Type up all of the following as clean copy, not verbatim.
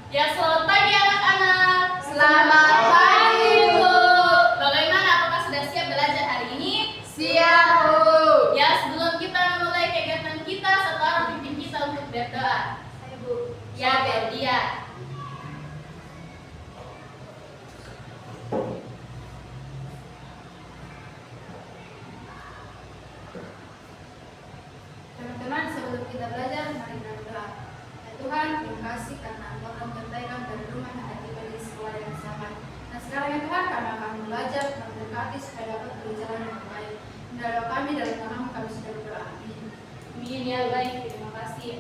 Ya, selamat pagi anak-anak. Selamat pagi, Bu. Bagaimana? Apakah sudah siap belajar hari ini? Siap, Bu. Ya, sebelum kita memulai kegiatan kita, setelah pimpin kita untuk berdoa. Ayo, Bu. Ya, berdia. Teman-teman, sebelum kita belajar, mari kita berdoa. Ya Tuhan, terima kasih karena Engkau telah menyertai kami dari rumah yang ada di sekolah yang sama. Nah sekarang ya Tuhan, karena kami belajar, kami berkati supaya dapat berjalan dengan baik. Mendoa kami dalam nama kami sudah berdoa. Amin. Amin, ya baik, terima kasih.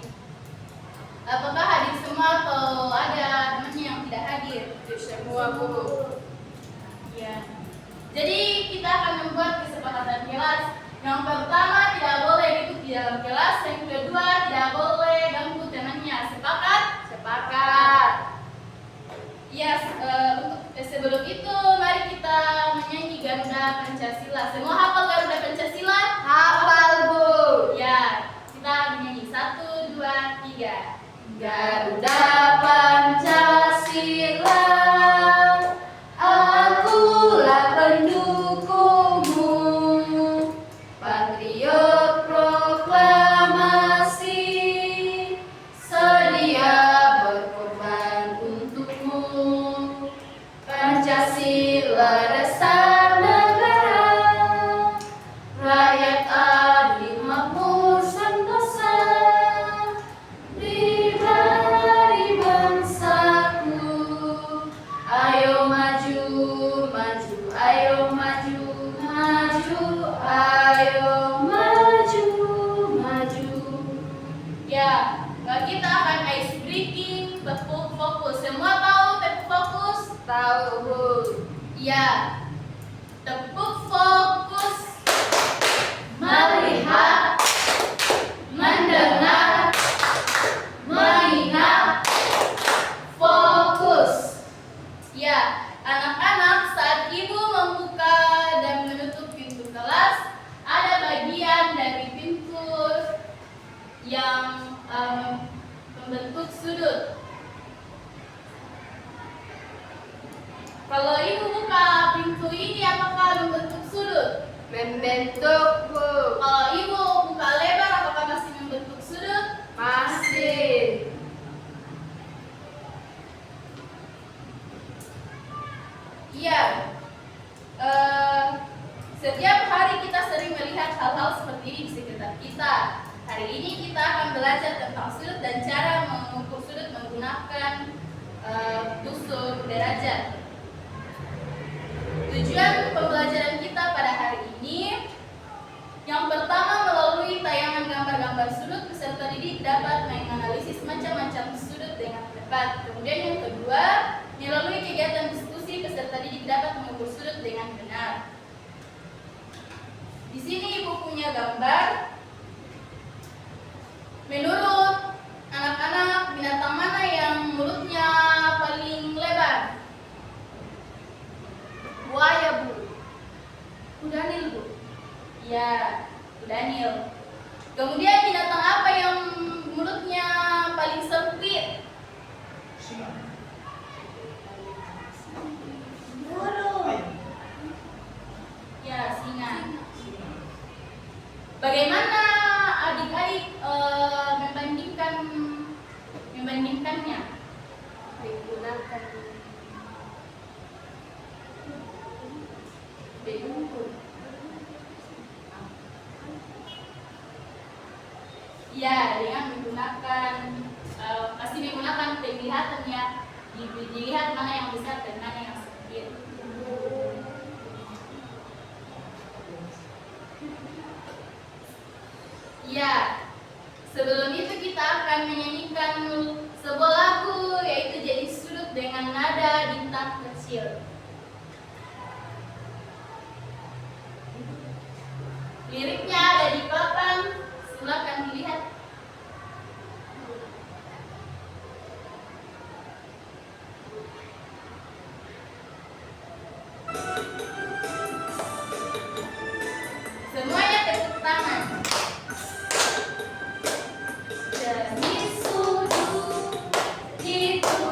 Apakah hadir semua atau ada temannya yang tidak hadir? Semua, Bu. Ya. Jadi kita akan membuat kesepakatan kelas. Yang pertama, tidak boleh duduk di dalam kelas. Yang kedua, tidak boleh ganggu temannya. Sepakat? Sepakat. Ya, untuk sebelum itu mari kita menyanyi Garuda Pancasila. Semua hafal Garuda Pancasila? Hafal, Bu. Ya, kita menyanyi 1, 2, 3. Garuda Pancasila, akulah pendukungmu, patriot proklamasi, sedia berkorban untukmu. Pancasila dasar negara, rakyat adil makmur sentosa, diberi bangsaku. Ayo maju, maju, ayo maju, maju, ayo maju, maju. Ya, kita akan ice breaking, tepuk fokus. Semua tahu tepuk fokus? Tahu, Bu. Ya, tepuk fokus. Melihat, mendengar, mengingat, fokus. Ya, anak-anak, saat ibu membuka dan menutup pintu kelas, ada bagian dari pintu yang membentuk sudut. Kalau ibu buka pintu ini, apakah membentuk sudut? Membentuk, Bu. Kalau ibu buka lebar, apakah masih membentuk sudut? Masih. Iya. Setiap hari kita sering melihat hal-hal seperti ini di sekitar kita. Hari ini kita akan belajar tentang sudut dan cara mengukur sudut menggunakan tusuk derajat. Tujuan pembelajaran kita pada hari ini, yang pertama, melalui tayangan gambar-gambar sudut, peserta didik dapat menganalisis macam-macam sudut dengan tepat. Kemudian yang kedua, melalui kegiatan diskusi, peserta didik dapat mengukur sudut dengan benar. Di sini ibu punya gambar. Menurut anak-anak, binatang mana yang mulutnya paling lebar? Buaya, Bu. Kudanil, Bu. Ya, Daniel. Kemudian binatang apa yang mulutnya paling sempit? Burung. Ya, singa. Bagaimana adik-adik membandingkannya? Digunakan Begitu. Ya, dengan menggunakan pasti menggunakan penglihatan ya. Dilihat mana yang besar dan mana yang sempit. Ya, sebelum itu kita akan menyanyikan sebuah lagu, yaitu Jadi Sudut dengan nada bintang kecil. Liriknya ada di papan, silakan dilihat. Semuanya tepuk tangan. Jadi sudut itu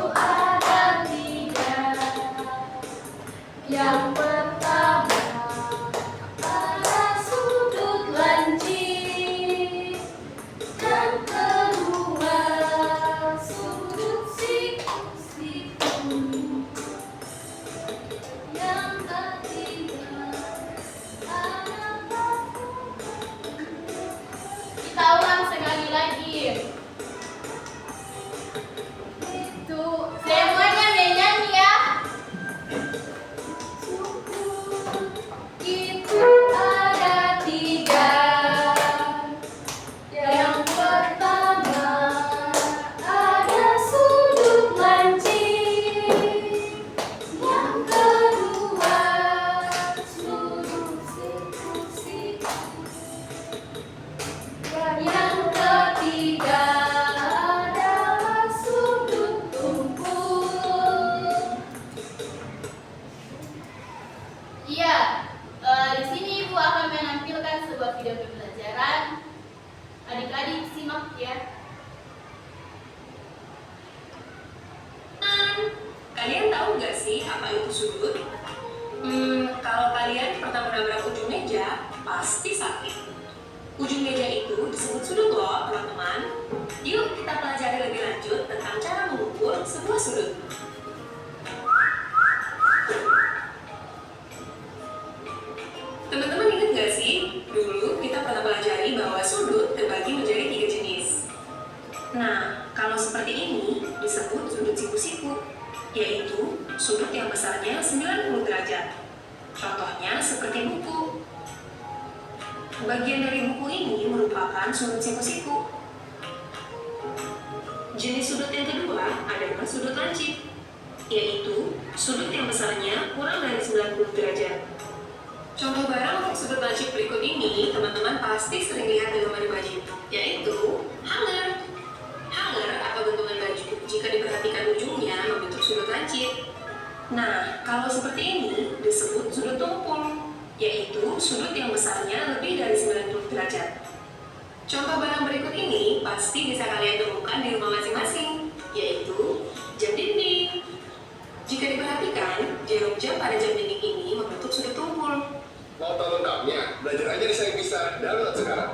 Kalian tahu nggak sih apa itu sudut? Kalau kalian pernah menabrak ujung meja, pasti sakit. Ujung meja itu disebut sudut loh, teman-teman. Yuk kita pelajari lebih lanjut tentang cara mengukur sebuah sudut. Teman-teman ingat nggak sih, dulu kita pernah pelajari bahwa sudut terbagi menjadi 3 jenis. Nah, kalau seperti ini disebut sudut siku-siku, yaitu sudut yang besarnya 90 derajat. Contohnya seperti buku. Bagian dari buku ini merupakan sudut siku-siku. Jenis sudut yang kedua adalah sudut lancip, yaitu sudut yang besarnya kurang dari 90 derajat. Contoh barang untuk sudut lancip berikut ini, teman-teman pasti sering lihat di lemari baju, yaitu hanger. Hanger atau gantungan baju, jika diperhatikan ujungnya membentuk sudut lancip. Nah, kalau seperti ini disebut sudut tumpul, yaitu sudut yang besarnya lebih dari 90 derajat. Contoh barang berikut ini pasti bisa kalian temukan di rumah masing-masing, yaitu jam dinding. Jika diperhatikan, jarum jam pada jam dinding ini membentuk sudut tumpul. Mau tahu lengkapnya? Belajar aja di Saya Bisa, download sekarang.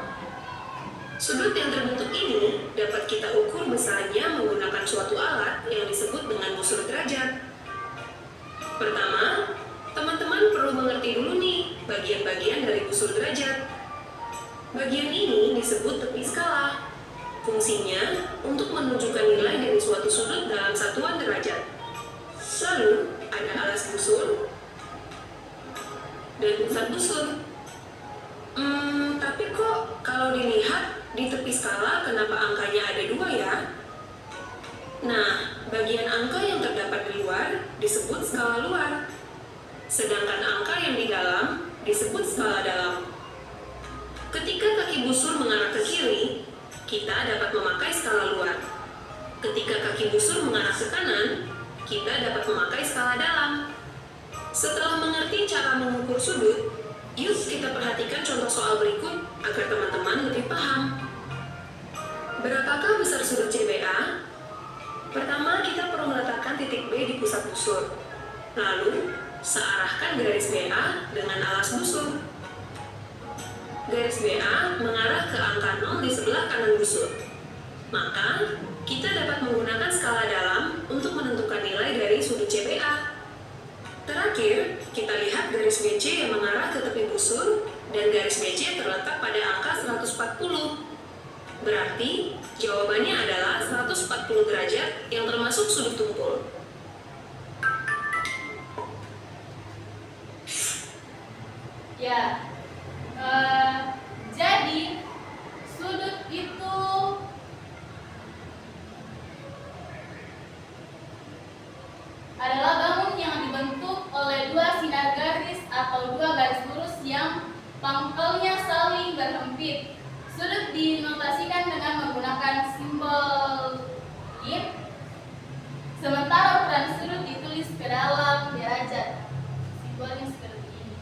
Sudut yang terbentuk ini dapat kita ukur besarnya menggunakan suatu alat yang disebut dengan busur derajat. Pertama, teman-teman perlu mengerti dulu nih bagian-bagian dari busur derajat. Bagian ini disebut tepi skala. Fungsinya untuk menunjukkan nilai dari suatu sudut dalam satuan derajat. Lalu, ada alas busur dan pusat busur. Tapi kok kalau dilihat di tepi skala kenapa angkanya ada 2 ya? Nah, bagian angka yang terdapat di luar disebut skala luar. Sedangkan angka yang di dalam disebut skala dalam. Ketika kaki busur mengarah ke kiri, kita dapat memakai skala luar. Ketika kaki busur mengarah ke kanan, kita dapat memakai skala dalam. Setelah mengerti cara mengukur sudut, yuk kita perhatikan contoh soal berikut agar teman-teman lebih paham. Berapakah besar sudut CBA? Pertama, kita perlu meletakkan titik B di pusat busur. Lalu, searahkan garis BA dengan alas busur. Garis BA mengarah ke angka 0 di sebelah kanan busur. Maka, kita dapat menggunakan skala dalam untuk menentukan nilai dari sudut CBA. Terakhir, kita lihat garis BC yang mengarah ke tepi busur dan garis BC terletak pada angka 140. Berarti, jawabannya adalah 140 derajat yang termasuk sudut tumpul. Ya, jadi sudut itu adalah bangun yang dibentuk oleh 2 sinar garis atau 2 garis lurus yang pangkalnya saling berhempit. Sudut dinotasikan dengan menggunakan simbol yin, sementara ukuran sudut ditulis ke dalam derajat. Simbolnya seperti ini.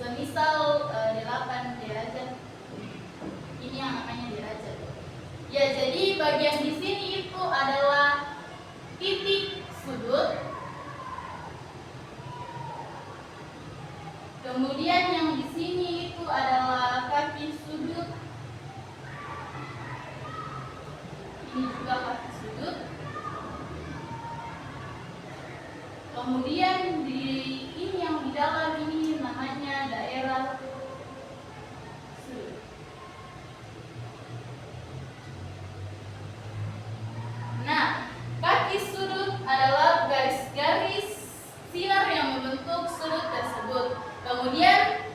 Semisal 8 derajat, ini yang namanya derajat. Ya, jadi bagian di sini itu adalah titik sudut. Kemudian yang di sini itu adalah kaki sudut. Ini juga kaki sudut. Kemudian di ini yang di dalam ini namanya daerah sudut. Nah, kaki sudut adalah garis-garis sinar yang membentuk sudut tersebut. Kemudian,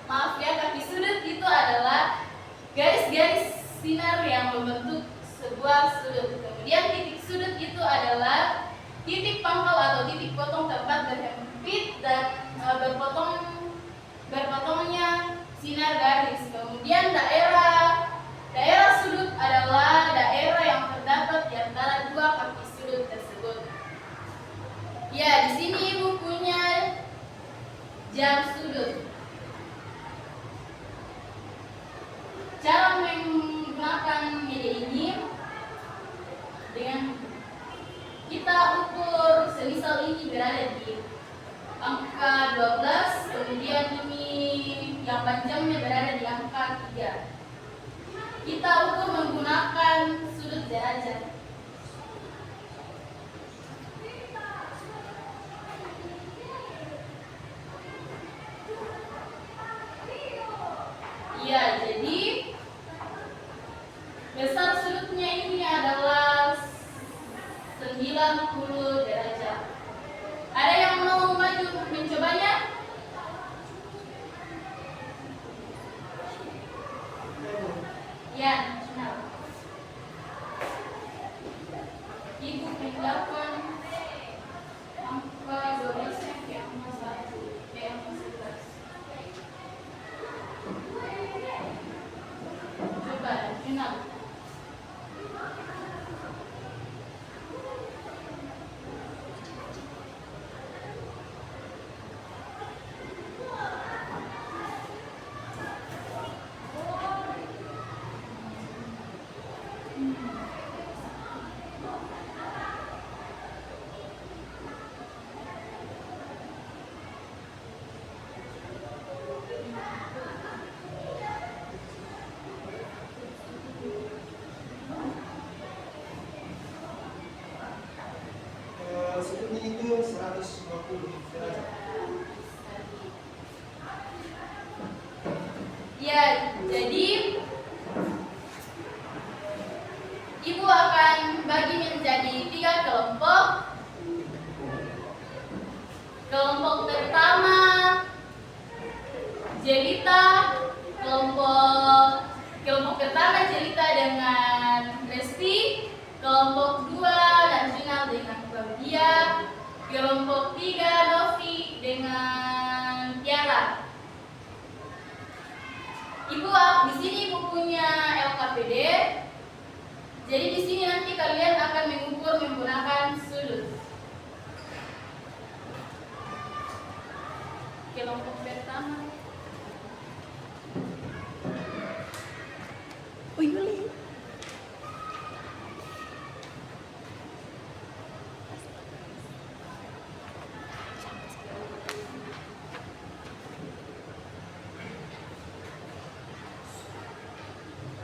maaf ya, kaki sudut itu adalah garis-garis sinar yang membentuk sebuah sudut. Kemudian titik sudut itu adalah titik pangkal atau titik potong tempat berhempit dan berpotongnya sinar garis. Kemudian daerah sudut adalah daerah yang terdapat di antara 2 kaki sudut tersebut. Ya, di sini ibu punya jam sudut. Cara menggunakan media ini dengan 8 angka 12 nya ke angka 1 ke angka 11. Coba final. Sudutnya itu 150 derajat. Ya, jadi Ibu akan bagi menjadi 3 kelompok. Kelompok pertama Jelita, kelompok pertama Jelita dengan Resti, kelompok 2 Najunal dengan Claudia, kelompok 3 Novi dengan Tiara. Ibu, di sini Ibu punya LKPD. Jadi di sini nanti kalian akan mengukur menggunakan sudut. Kelompok pertama. Oh, Yuli.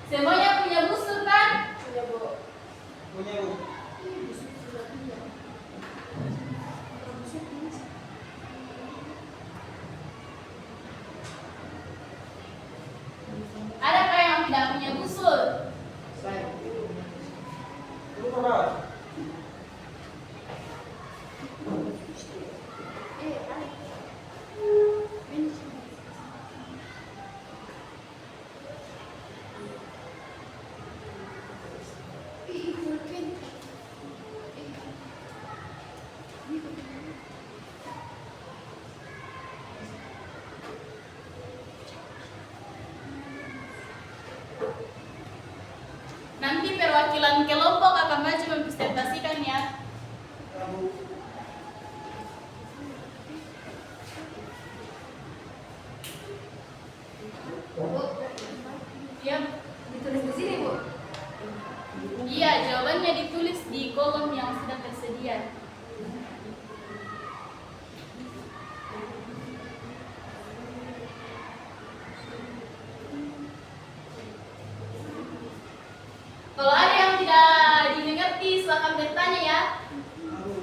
Semuanya punya busur kan? Punya, Bu. Punya Bu. Adakah yang tidak punya busur? Saya. Lu berapa? Nanti perwakilan kelompok akan maju mempresentasikan ya. Kamu. Bu, Ya, ditulis di sini, Bu. iya, jawabannya ditulis di kolom yang sudah tersedia. Kalau ada yang tidak dimengerti, silakan bertanya ya. Kamu.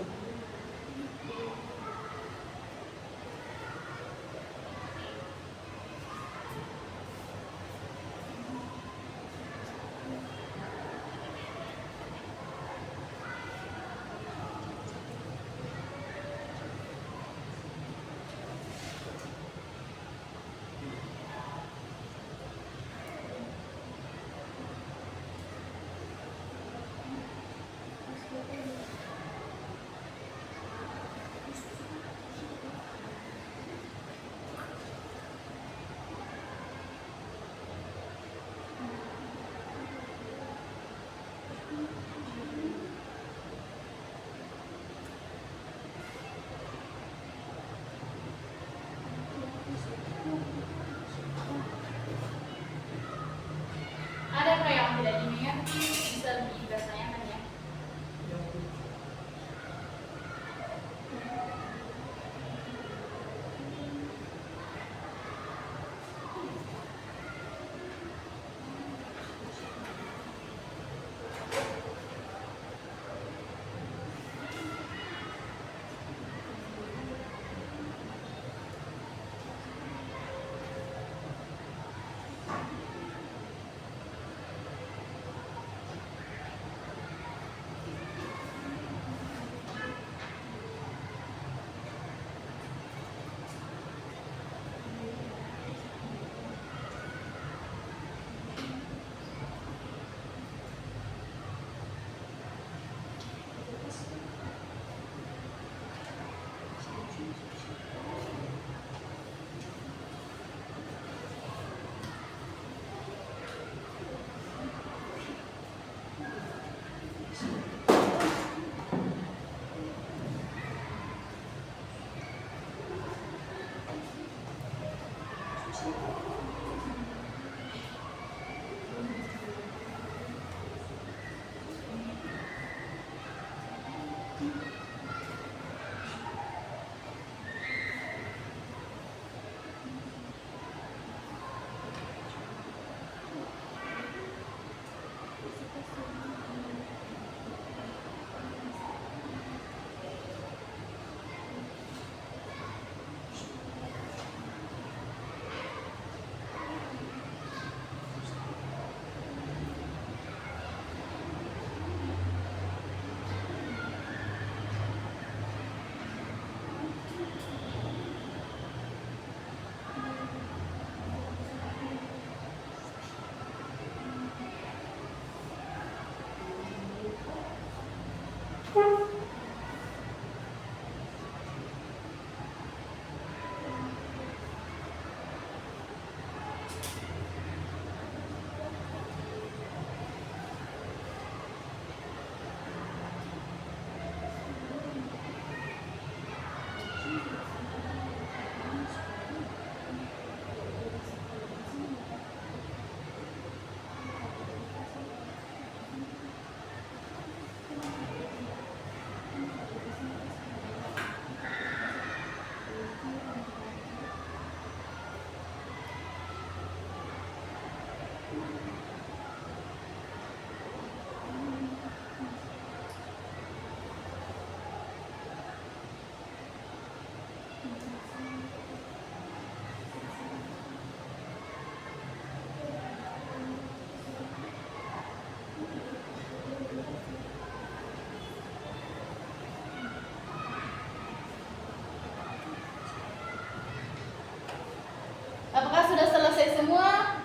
Apakah sudah selesai semua?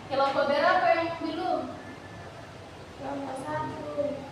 Kelompok berapa yang belum? Kelompok 1.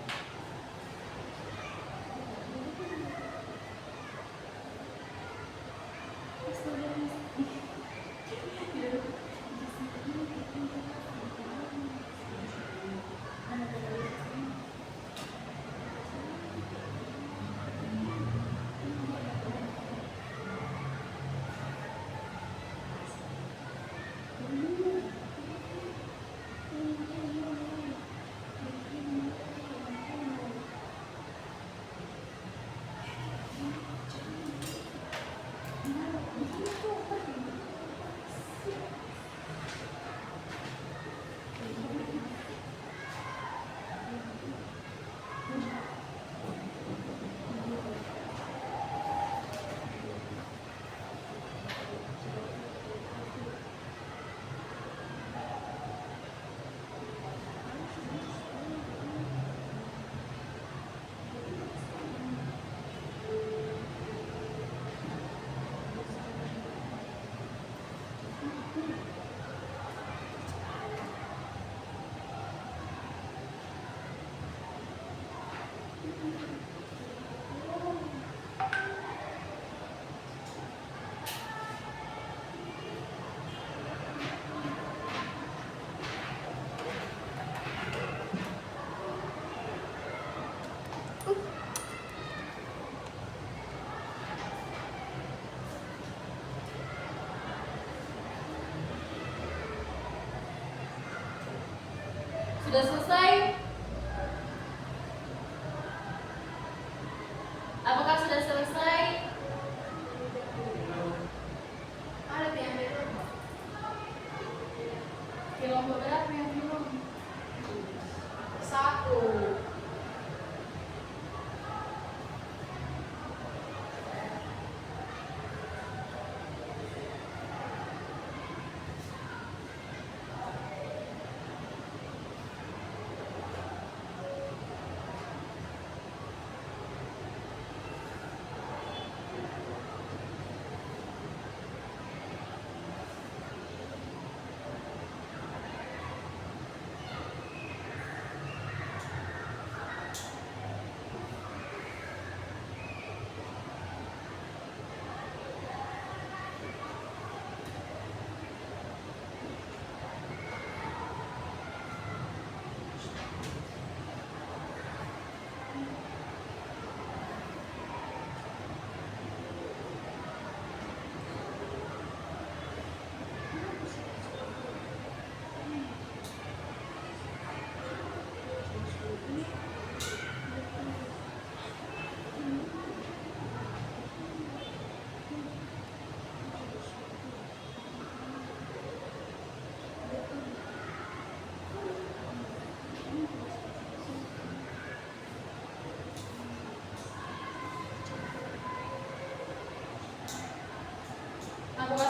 Sudah selesai? Apakah sudah selesai? Ada yang belum? Kelompok berapa yang belum? 1.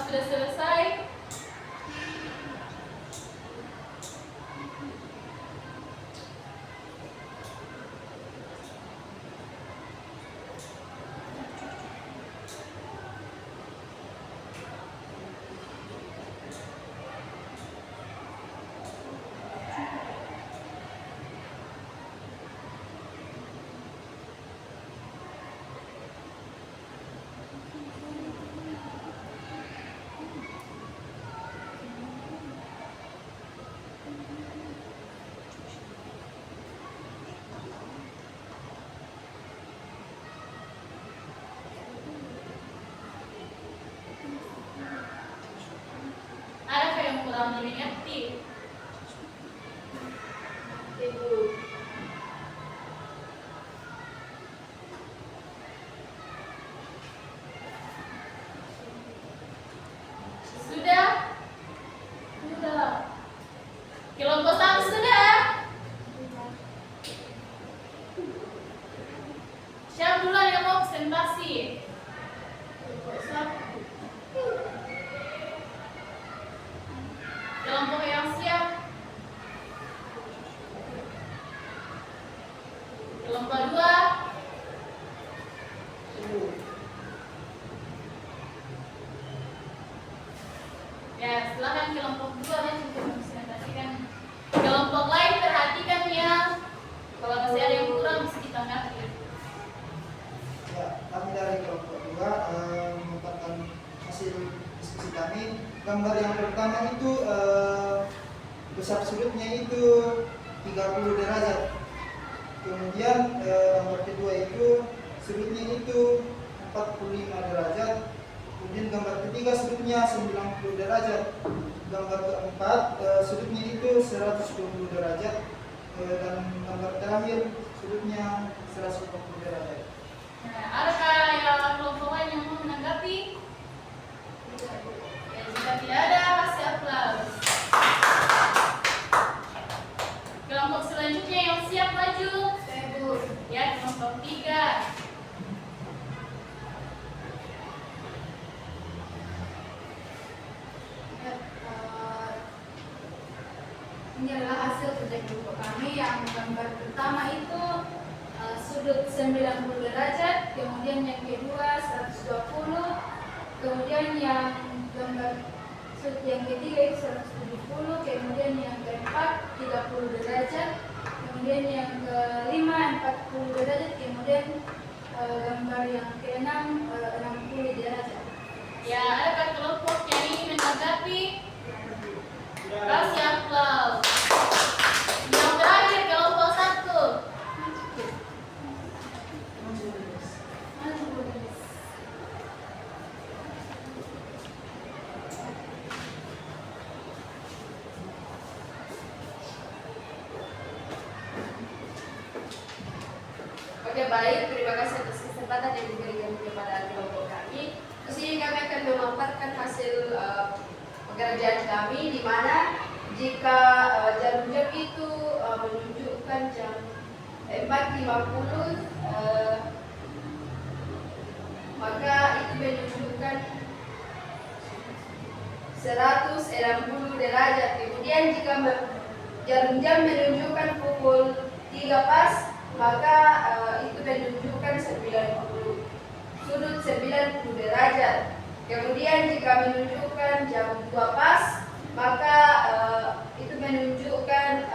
sudah selesai. Adakah yang kurang dimengerti? Ibu. Sudah? Sudah. Kelompok 1 sudah? Siapa duluan yang mau presentasi? Kelompok yang siap? Kelompok 2? Ya, silakan kelompok 2 dan juga mempresentasikan. Kelompok lain perhatikan ya. Kalau masih ada yang kurang bisa ditanggapi. Ya, kami dari kelompok 2 mendapatkan hasil diskusi kami. Gambar yang pertama itu besar sudutnya itu 30 derajat. Kemudian gambar kedua itu sudutnya itu 45 derajat. Kemudian gambar ketiga sudutnya 90 derajat. Gambar keempat sudutnya itu 120 derajat. Dan gambar terakhir sudutnya 120 derajat. Nah, adakah yang kelompok lain yang mau menanggapi? Ya, jika tidak ada, kasih aplaus. Kelompok selanjutnya yang siap maju. Ibu. Ya, kelompok 3. Ini adalah hasil kerja kelompok kami. Yang gambar pertama itu sudut 90 derajat, kemudian yang kedua 120, kemudian yang gambar sudut yang ketiga itu 170, kemudian yang keempat 30 derajat, kemudian yang kelima 40 derajat, kemudian gambar yang keenam 60 derajat. Ya, adakah kelompok yang ingin menanggapi? Kasih aplaus. Yang terakhir kelompok 1. Oke, baik, terima kasih atas kesempatan yang diberikan kepada kelompok kami. Di sini kami akan memaparkan hasil pekerjaan kami, di mana jika jarum jam itu menunjukkan jam 4.50, maka itu menunjukkan 160 derajat. Kemudian jika jarum jam menunjukkan pukul 3 pas, maka itu menunjukkan 90 sudut 90 derajat. Kemudian jika menunjukkan jam 2 pas, maka itu menunjukkan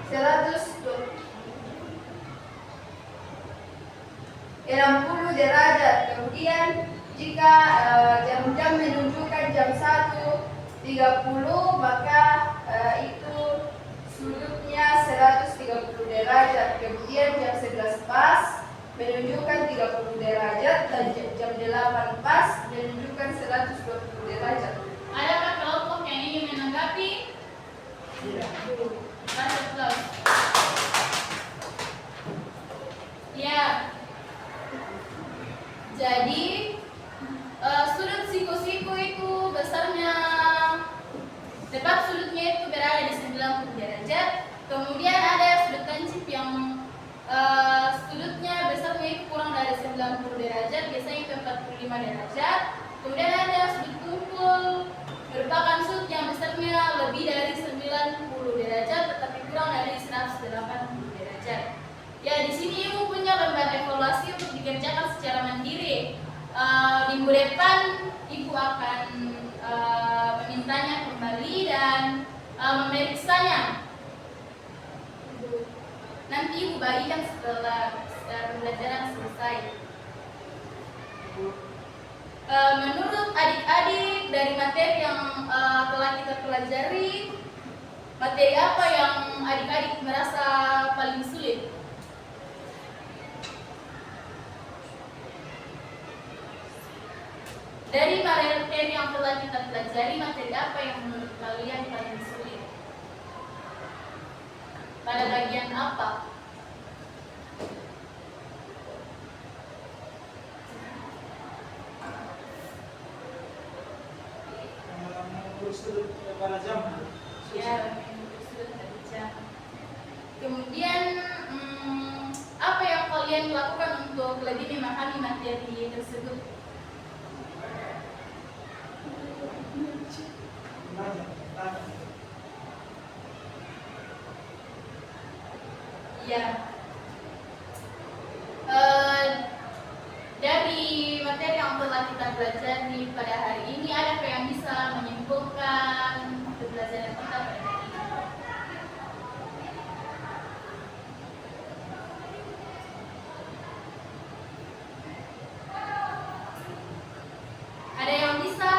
160 derajat. Kemudian jika jarum jam menunjukkan jam 1.30, maka itu sudutnya 130 derajat. Kemudian jam 11 pas menunjukkan 30 derajat dan jam 8 pas menunjukkan 120 derajat. Adakah kelompok yang ingin menanggapi? Kasih aplaus. Ya. Jadi sudut siku-siku itu besarnya, tepat sudutnya itu berada di 90 derajat. Kemudian ada sudut lancip yang sudutnya besarnya itu 45 derajat. Kemudian ada sudut kumpul, merupakan sudut yang besarnya lebih dari 90 derajat tetapi kurang dari 180 derajat. Ya, di sini Ibu punya lembar evaluasi untuk dikerjakan secara mandiri. Minggu depan Ibu akan memintanya kembali dan memeriksanya. Nanti Ibu bagikan setelah pembelajaran selesai. Menurut adik-adik dari materi yang telah kita pelajari, materi apa yang adik-adik merasa paling sulit? Dari materi yang telah kita pelajari, materi apa yang menurut kalian paling sulit? Pada bagian apa? Mengukur sudut pada jam. Ya, sudut pada jam. Kemudian, apa yang kalian lakukan untuk lebih memahami materi tersebut? Ya. Dari materi yang telah kita pelajari pada hari ini, adakah yang bisa menyimpulkan pembelajaran kita pada hari ini? Ada yang bisa?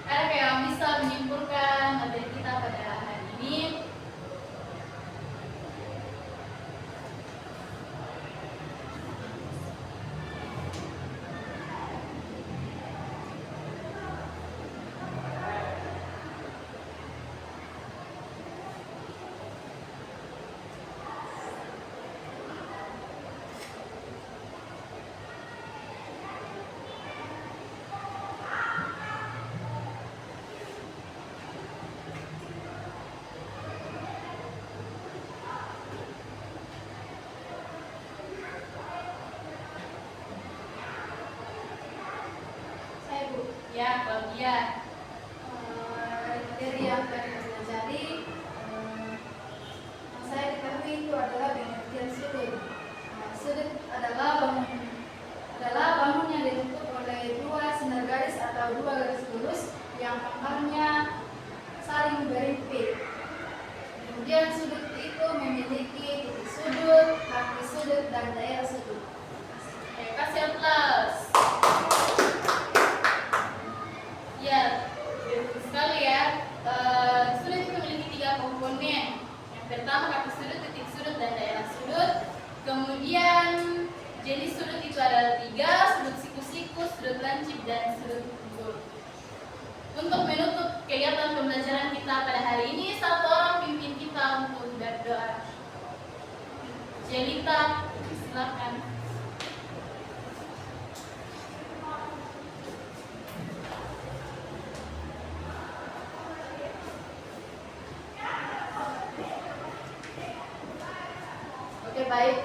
Adakah yang bisa menyimpulkan materi kita pada hari ini? Saya Bu, Ya, Claudia. materi yang tadi dipelajari, yang saya ketahui itu adalah pengertian sudut. Sudut adalah bangun yang dibentuk oleh dua sinar garis atau dua garis lurus yang pangkalnya saling berimpit. Kemudian sudut itu memiliki titik sudut, kaki sudut, dan daerah sudut. Kasih aplaus. Ya, betul sekali ya. Sudut itu memiliki 3 komponen. Yang pertama kaki sudut, titik sudut, dan daerah sudut. Kemudian jenis sudut itu ada 3, sudut siku-siku, sudut lancip, dan sudut kumpul. Untuk menutup kegiatan pembelajaran kita pada hari ini, satu orang pimpin kita untuk berdoa. Jelita, silakan. Oke, baik.